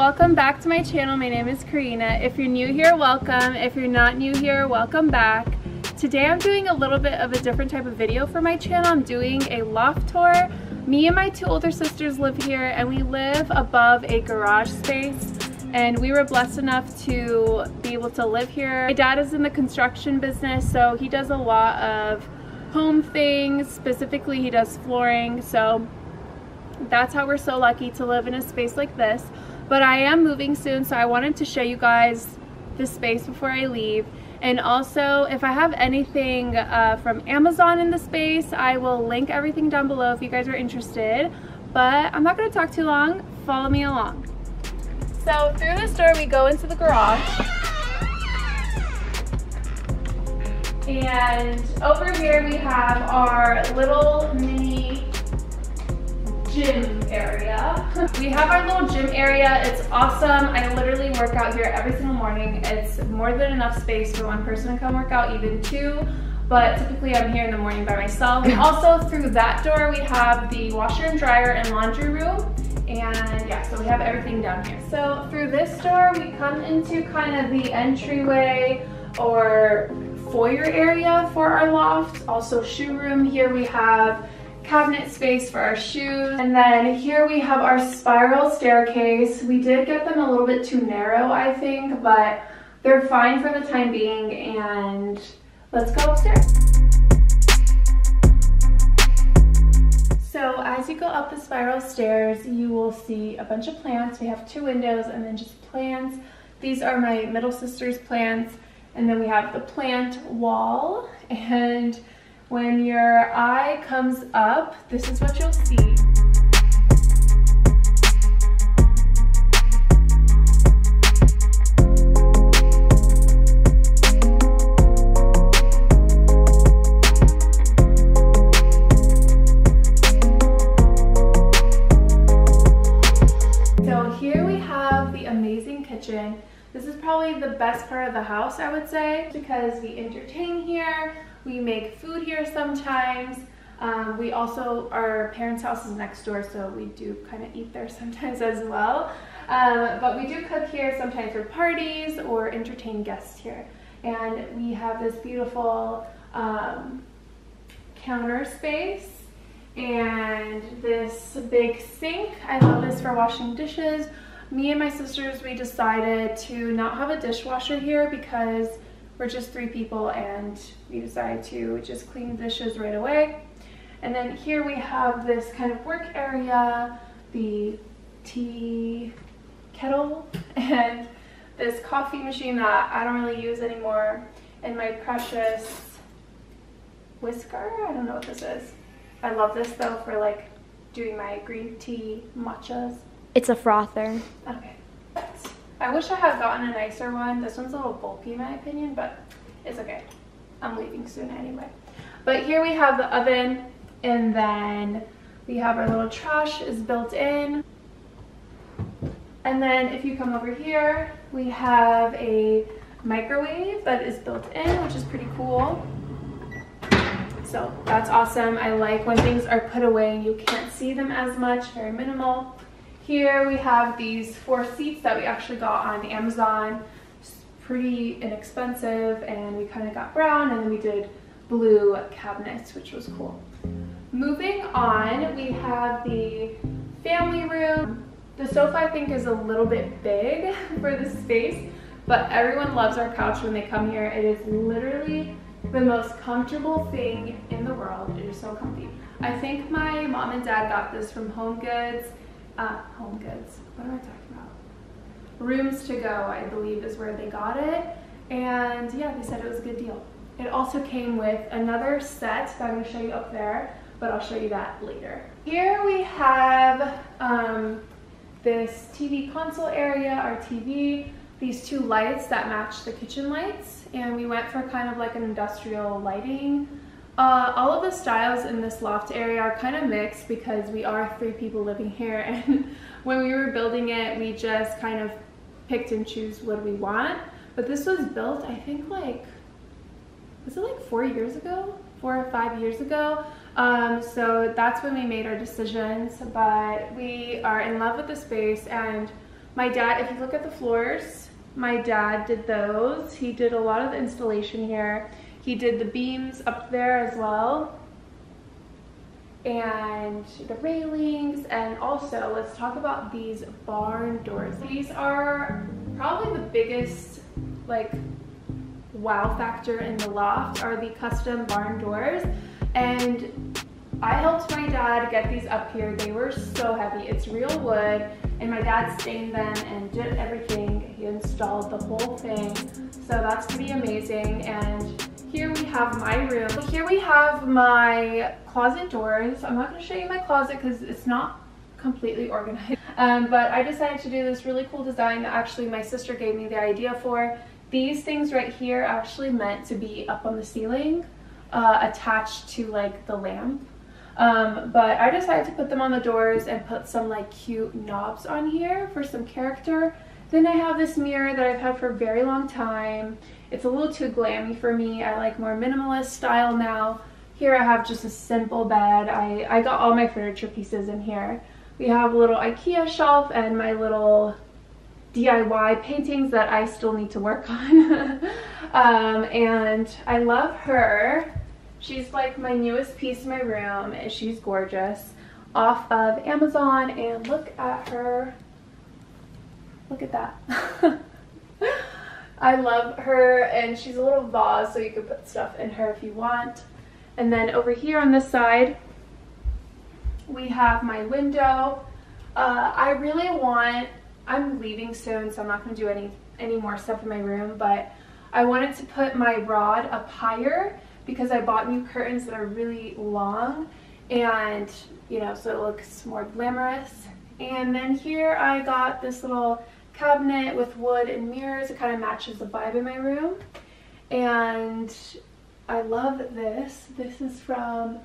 welcome back to my channel. My name is Karenna. If you're new here, welcome. If you're not new here, welcome back. Today I'm doing a little bit of a different type of video for my channel. I'm doing a loft tour. Me and my two older sisters live here, and we live above a garage space, and we were blessed enough to be able to live here. My dad is in the construction business, so he does a lot of home things. Specifically, he does flooring, so that's how we're so lucky to live in a space like this. But I am moving soon, so I wanted to show you guys the space before I leave. And also, if I have anything from Amazon in the space, I will link everything down below if you guys are interested. But I'm not going to talk too long. Follow me along. So through this door we go into the garage. And over here we have our little mini gym area. We have our little gym area. It's awesome. I literally work out here every single morning. It's more than enough space for one person to come work out, even two, but typically I'm here in the morning by myself. And also through that door we have the washer and dryer and laundry room, and yeah, so we have everything down here. So through this door we come into kind of the entryway or foyer area for our loft. Also shoe room. Here we have cabinet space for our shoes, and then here we have our spiral staircase. We did get them a little bit too narrow, I think, but they're fine for the time being, and let's go upstairs. So as you go up the spiral stairs, you will see a bunch of plants. We have two windows and then just plants. These are my middle sister's plants, and then we have the plant wall, and when your eye comes up, this is what you'll see. So here we have the amazing kitchen. This is probably the best part of the house, I would say, because we entertain here. We make food here sometimes. We also, our parents' house is next door, so we do kind of eat there sometimes as well. But we do cook here sometimes for parties or entertain guests here. And we have this beautiful counter space and this big sink. I love this for washing dishes. Me and my sisters, we decided to not have a dishwasher here because we're just three people, and we decided to just clean dishes right away. And then here we have this kind of work area, the tea kettle, and this coffee machine that I don't really use anymore, and my precious whisker. I don't know what this is. I love this though for like doing my green tea matchas. It's a frother. Okay. I wish I had gotten a nicer one. This one's a little bulky in my opinion, but it's okay. I'm leaving soon anyway. But here we have the oven, and then we have our little trash is built in. And then if you come over here, we have a microwave that is built in, which is pretty cool. So that's awesome. I like when things are put away and you can't see them as much, very minimal. Here we have these 4 seats that we actually got on Amazon. It's pretty inexpensive, and we kind of got brown, and then we did blue cabinets, which was cool. Moving on, we have the family room. The sofa I think is a little bit big for the space, but everyone loves our couch when they come here. It is literally the most comfortable thing in the world. It is so comfy. I think my mom and dad got this from Home Goods. What am I talking about? Rooms to Go, I believe, is where they got it. And yeah, they said it was a good deal. It also came with another set that I'm going to show you up there, but I'll show you that later. Here we have this TV console area, our TV, these 2 lights that match the kitchen lights, and we went for kind of like an industrial lighting. All of the styles in this loft area are kind of mixed because we are 3 people living here, and when we were building it, we just kind of picked and choose what we want. But this was built, I think, like, was it like 4 years ago? 4 or 5 years ago. So that's when we made our decisions, but we are in love with the space, and My dad, if you look at the floors, my dad did those. He did a lot of the installation here. He did the beams up there as well, and the railings. And also, let's talk about these barn doors. These are probably the biggest like wow factor in the loft, are the custom barn doors. And I helped my dad get these up here. They were so heavy. It's real wood, and my dad stained them and did everything. He installed the whole thing, so that's pretty amazing. And here we have my room. Here we have my closet doors. I'm not going to show you my closet because it's not completely organized, but I decided to do this really cool design that actually my sister gave me the idea for. These things right here are actually meant to be up on the ceiling, attached to like the lamp. But I decided to put them on the doors and put some like cute knobs on here for some character. Then I have this mirror that I've had for a very long time. It's a little too glammy for me. I like more minimalist style now. Here I have just a simple bed. I got all my furniture pieces in here. We have a little IKEA shelf and my little DIY paintings that I still need to work on. And I love her. She's like my newest piece in my room, and she's gorgeous. Off of Amazon, and look at her. Look at that. I love her, and she's a little vase, so you could put stuff in her if you want. And then over here on this side, we have my window. I'm leaving soon, so I'm not going to do any more stuff in my room, but I wanted to put my rod up higher because I bought new curtains that are really long, and you know, so it looks more glamorous. And then here I got this little cabinet with wood and mirrors. It kind of matches the vibe in my room, and I love this. This is from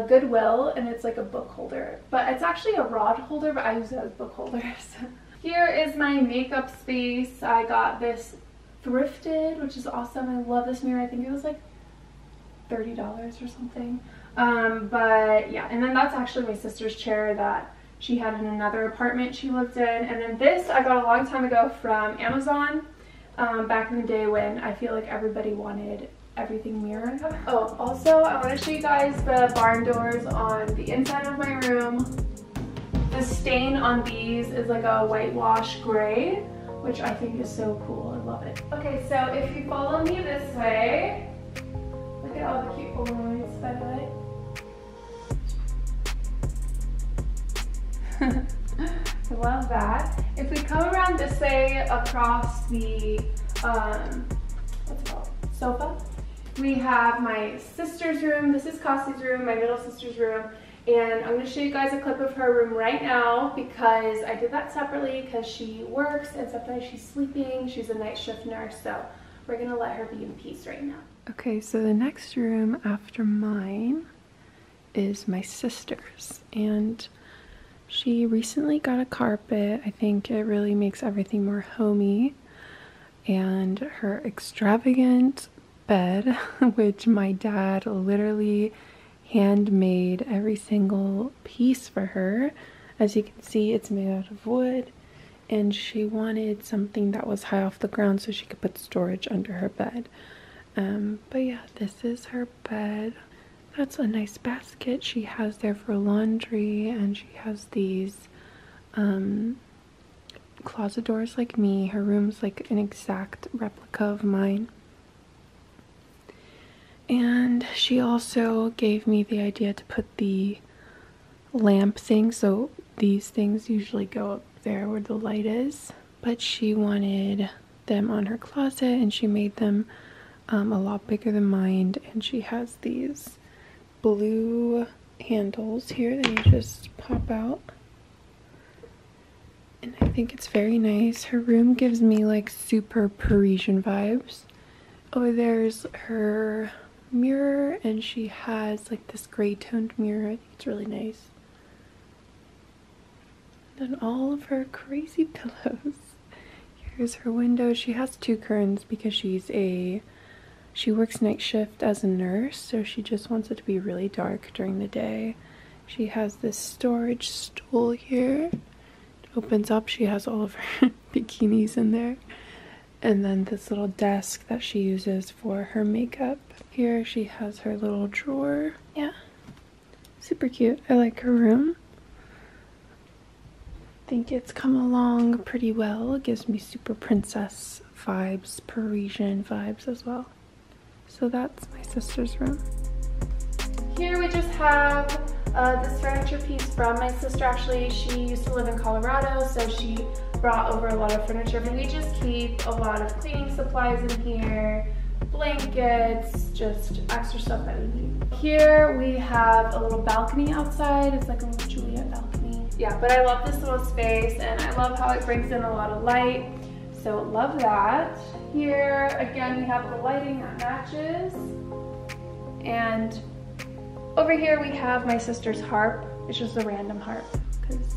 Goodwill, and it's like a book holder, but it's actually a rod holder, but I use it as book holders. Here is my makeup space. I got this thrifted, which is awesome. I love this mirror. I think it was like $30 or something. But yeah, and then that's actually my sister's chair that she had in another apartment she lived in. And then this I got a long time ago from Amazon, back in the day when I feel like everybody wanted everything mirrored. Oh, also I want to show you guys the barn doors on the inside of my room. The stain on these is like a whitewash gray, which I think is so cool. I love it. Okay, so if you follow me this way, look at all the cute balloons, by the way. I love that. If we come around this way across the, what's it called? Sofa, we have my sister's room. This is Cassie's room, my middle sister's room. And I'm going to show you guys a clip of her room right now because I did that separately because she works and sometimes she's sleeping. She's a night shift nurse, so we're going to let her be in peace right now. Okay, so the next room after mine is my sister's, and she recently got a carpet. I think it really makes everything more homey. And her extravagant bed, which my dad literally handmade every single piece for her. As you can see, it's made out of wood, and she wanted something that was high off the ground so she could put storage under her bed. But yeah, this is her bed. That's a nice basket she has there for laundry, and she has these closet doors like me. Her room's like an exact replica of mine. And she also gave me the idea to put the lamp thing, so these things usually go up there where the light is, but she wanted them on her closet, and she made them a lot bigger than mine. And she has these blue handles here that you just pop out, and I think it's very nice. Her room gives me like super Parisian vibes. Oh, there's her mirror, and she has like this gray toned mirror. I think it's really nice. And then all of her crazy pillows. Here's her window. She has two curtains because she works night shift as a nurse, so she just wants it to be really dark during the day. She has this storage stool here. opens up. She has all of her bikinis in there. And then this little desk that she uses for her makeup. Here she has her little drawer. Yeah, super cute. I like her room. I think it's come along pretty well. It gives me super princess vibes, Parisian vibes as well. So that's my sister's room. Here we just have this furniture piece from my sister. Actually, she used to live in Colorado, so she brought over a lot of furniture. And we just keep a lot of cleaning supplies in here, blankets, just extra stuff that we need. Here we have a little balcony outside. It's like a little Juliet balcony. Yeah, but I love this little space, and I love how it brings in a lot of light. So love that. Here, again, we have the lighting that matches. And over here we have my sister's harp. It's just a random harp because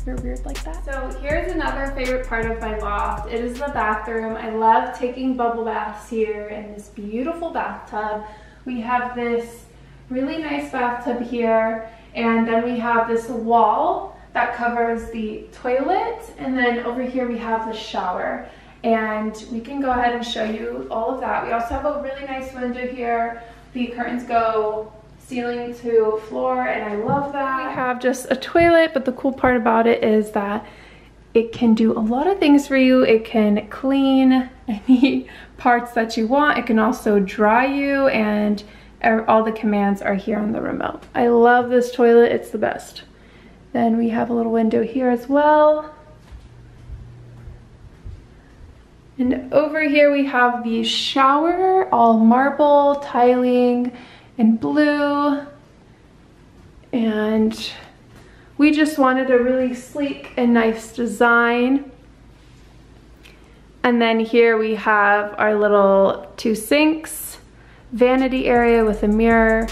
you're weird like that. So here's another favorite part of my loft. It is the bathroom. I love taking bubble baths here in this beautiful bathtub. We have this really nice bathtub here, and then we have this wall that covers the toilet, and then over here we have the shower. And we can go ahead and show you all of that. We also have a really nice window here. The curtains go ceiling to floor, and I love that. We have just a toilet, but the cool part about it is that it can do a lot of things for you. It can clean any parts that you want. It can also dry you, and all the commands are here on the remote. I love this toilet. It's the best. Then we have a little window here as well. And over here we have the shower, all marble, tiling, and blue. And we just wanted a really sleek and nice design. And then here we have our little 2 sinks, vanity area with a mirror.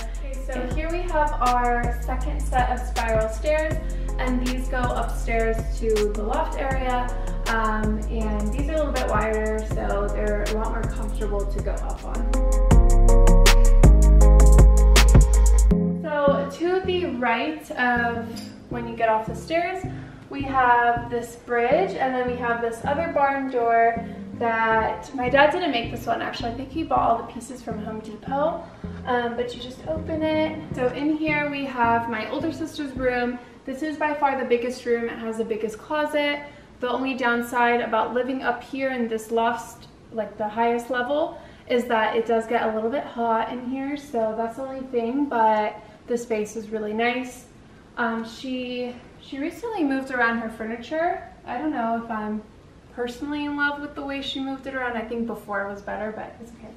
So here we have our second set of spiral stairs, and these go upstairs to the loft area, and these are a little bit wider, so they're a lot more comfortable to go up on. So to the right of when you get off the stairs, we have this bridge, and then we have this other barn door that my dad didn't make this one actually. I think he bought all the pieces from Home Depot, but you just open it. So in here we have my older sister's room. This is by far the biggest room. It has the biggest closet. The only downside about living up here in this loft, like the highest level, is that it does get a little bit hot in here, so that's the only thing, but the space is really nice. She recently moved around her furniture. I don't know if I'm personally in love with the way she moved it around. I think before it was better, but it's okay.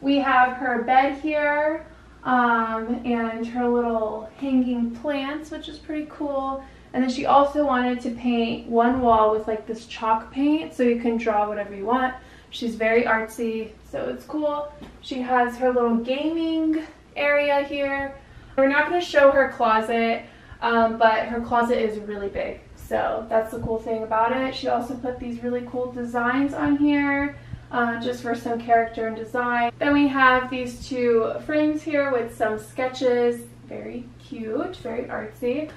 We have her bed here, and her little hanging plants, which is pretty cool. And then she also wanted to paint one wall with like this chalk paint, so you can draw whatever you want. She's very artsy, so it's cool. She has her little gaming area here. We're not going to show her closet, but her closet is really big. So that's the cool thing about it. She also put these really cool designs on here, just for some character and design. Then we have these 2 frames here with some sketches. Very cute, very artsy.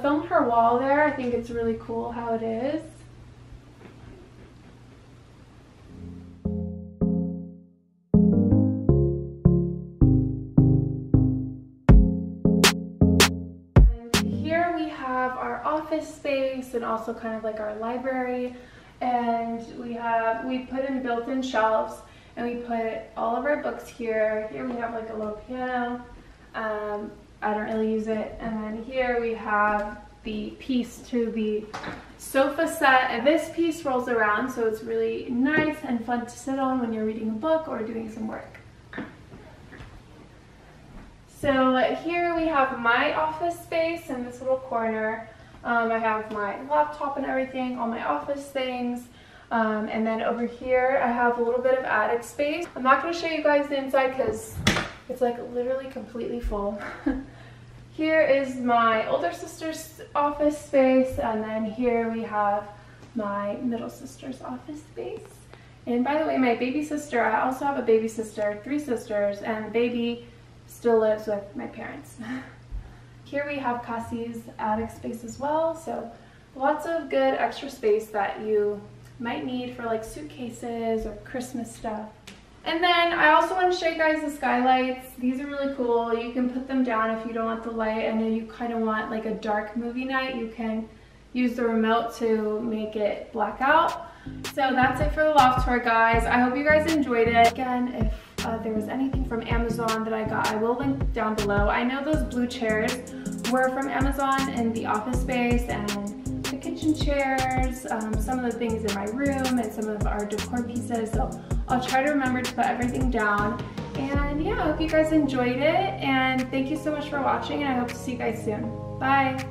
Filmed her wall there. I think it's really cool how it is. Office space, and also kind of like our library, and we put in built-in shelves, and we put all of our books here. Here we have like a little piano. I don't really use it. And then here we have the piece to the sofa set, and this piece rolls around, so it's really nice and fun to sit on when you're reading a book or doing some work. So here we have my office space in this little corner. I have my laptop and everything, all my office things. And then over here I have a little bit of attic space. I'm not going to show you guys the inside because it's like literally completely full. Here is my older sister's office space, and then here we have my middle sister's office space. And by the way, my baby sister, I also have a baby sister, 3 sisters, and the baby still lives with my parents. Here we have Cassie's attic space as well, so lots of good extra space that you might need for like suitcases or Christmas stuff. And then I also want to show you guys the skylights. These are really cool. You can put them down if you don't want the light, and then you kind of want like a dark movie night. You can use the remote to make it black out. So that's it for the loft tour, guys. I hope you guys enjoyed it. Again, if there was anything from Amazon that I got, I will link down below. I know those blue chairs were from Amazon in the office space, and the kitchen chairs, some of the things in my room, and some of our decor pieces. So I'll try to remember to put everything down. And yeah, I hope you guys enjoyed it, and thank you so much for watching, and I hope to see you guys soon. Bye!